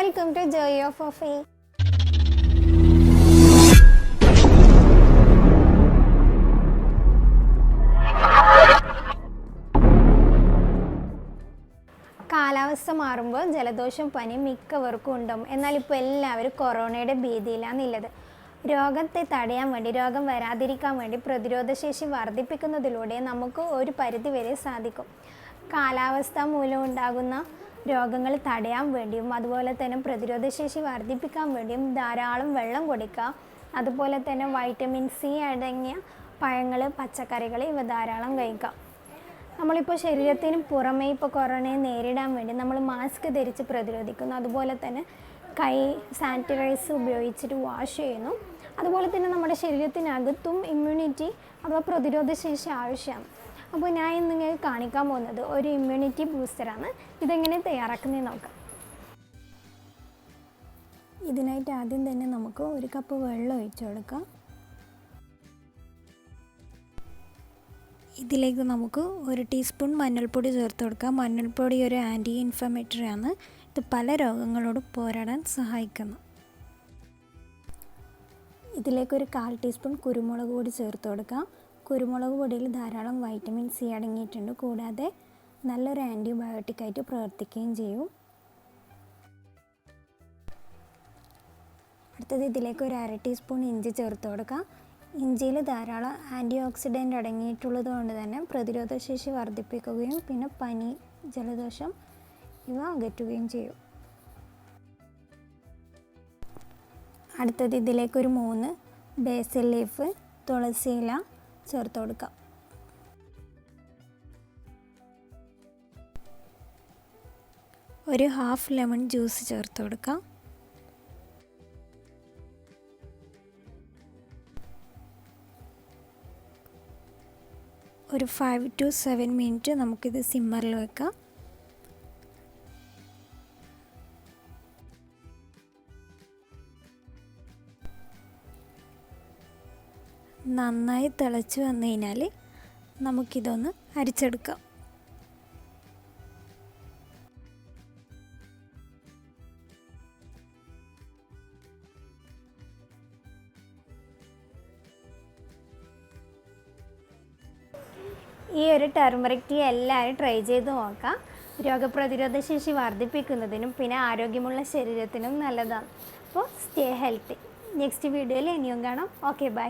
Welcome to Joy of Afee. കാലാവസ്ഥ മാറുമ്പോൾ ജലദോഷം പനി മിക്കവർക്കും ഉണ്ടാവും. എന്നാൽ ഇപ്പോൾ എല്ലാവരും കൊറോണയുടെ ഭീതിയിലാണുള്ളത്. രോഗത്തെ തടയാൻ വേണ്ടി, രോഗം വരാതിരിക്കാൻ വേണ്ടി പ്രതിരോധശേഷി വർദ്ധിപ്പിക്കുന്നതിലൂടെ നമുക്ക് ഒരു പരിധിവരെ സാധിക്കും. കാലാവസ്ഥ മൂലം ഉണ്ടാകുന്ന രോഗങ്ങൾ തടയാൻ വേണ്ടിയും അതുപോലെ തന്നെ പ്രതിരോധശേഷി വർദ്ധിപ്പിക്കാൻ വേണ്ടിയും ധാരാളം വെള്ളം കുടിക്കുക. അതുപോലെ തന്നെ വൈറ്റമിൻ സി അടങ്ങിയ പഴങ്ങൾ, പച്ചക്കറികൾ ഇവ ധാരാളം കഴിക്കാം. നമ്മളിപ്പോൾ ശരീരത്തിന് പുറമേ ഇപ്പോൾ കൊറോണയെ നേരിടാൻ വേണ്ടി നമ്മൾ മാസ്ക് ധരിച്ച് പ്രതിരോധിക്കുന്നു. അതുപോലെ തന്നെ കൈ സാനിറ്റൈസർ ഉപയോഗിച്ചിട്ട് വാഷ് ചെയ്യുന്നു. അതുപോലെ തന്നെ നമ്മുടെ ശരീരത്തിനകത്തും ഇമ്മ്യൂണിറ്റി അഥവാ പ്രതിരോധശേഷി ആവശ്യമാണ്. അപ്പോൾ ഞാൻ ഇന്ന് നിങ്ങൾക്ക് കാണിക്കാൻ പോകുന്നത് ഒരു ഇമ്മ്യൂണിറ്റി ബൂസ്റ്ററാണ്. ഇതെങ്ങനെ തയ്യാറാക്കുന്നതെന്ന് നോക്കാം. ഇതിനായിട്ട് ആദ്യം തന്നെ നമുക്ക് ഒരു കപ്പ് വെള്ളം ഒഴിച്ചു കൊടുക്കാം. ഇതിലേക്ക് നമുക്ക് 1 ടീസ്പൂൺ മഞ്ഞൾപ്പൊടി ചേർത്ത് കൊടുക്കാം. മഞ്ഞൾപ്പൊടി ഒരു ആൻറ്റി ഇൻഫ്ലമേറ്ററി ആണ്. ഇത് പല രോഗങ്ങളോട് പോരാടാൻ സഹായിക്കുന്നു. ഇതിലേക്ക് ഒരു 1/4 ടീസ്പൂൺ കുരുമുളക് പൊടി ചേർത്ത് കൊടുക്കാം. കുരുമുളക് പൊടിയിൽ ധാരാളം വൈറ്റമിൻ സി അടങ്ങിയിട്ടുണ്ട്. കൂടാതെ നല്ലൊരു ആൻറ്റിബയോട്ടിക്കായിട്ട് പ്രവർത്തിക്കുകയും ചെയ്യും. അടുത്തത് ഇതിലേക്ക് ഒരു 1/2 ടീസ്പൂൺ ഇഞ്ചി ചേർത്ത് കൊടുക്കാം. ഇഞ്ചിയിൽ ധാരാളം ആൻറ്റി ഓക്സിഡൻ്റ് അടങ്ങിയിട്ടുള്ളത് കൊണ്ട് തന്നെ പ്രതിരോധശേഷി വർദ്ധിപ്പിക്കുകയും പിന്നെ പനി, ജലദോഷം ഇവ അകറ്റുകയും ചെയ്യും. അടുത്തത് ഇതിലേക്ക് ഒരു 3 ബാസിൽ ലീഫ്, തുളസിയില ചേർത്ത് കൊടുക്കാം. ഒരു 1/2 ലെമൺ ജ്യൂസ് ചേർത്ത് കൊടുക്കാം. ഒരു 5 to 7 മിനിറ്റ് നമുക്കിത് സിമ്മറിൽ വെക്കാം. നന്നായി തിളച്ച് വന്നു കഴിഞ്ഞാൽ നമുക്കിതൊന്ന് അരിച്ചെടുക്കാം. ഈ ഒരു ടർമറിക് ടീ എല്ലാവരും ട്രൈ ചെയ്ത് നോക്കാം. രോഗപ്രതിരോധ ശേഷി വർദ്ധിപ്പിക്കുന്നതിനും പിന്നെ ആരോഗ്യമുള്ള ശരീരത്തിനും നല്ലതാണ്. അപ്പോൾ സ്റ്റേ ഹെൽത്തി. നെക്സ്റ്റ് വീഡിയോയിൽ ഇനിയും കാണാം. Okay, by.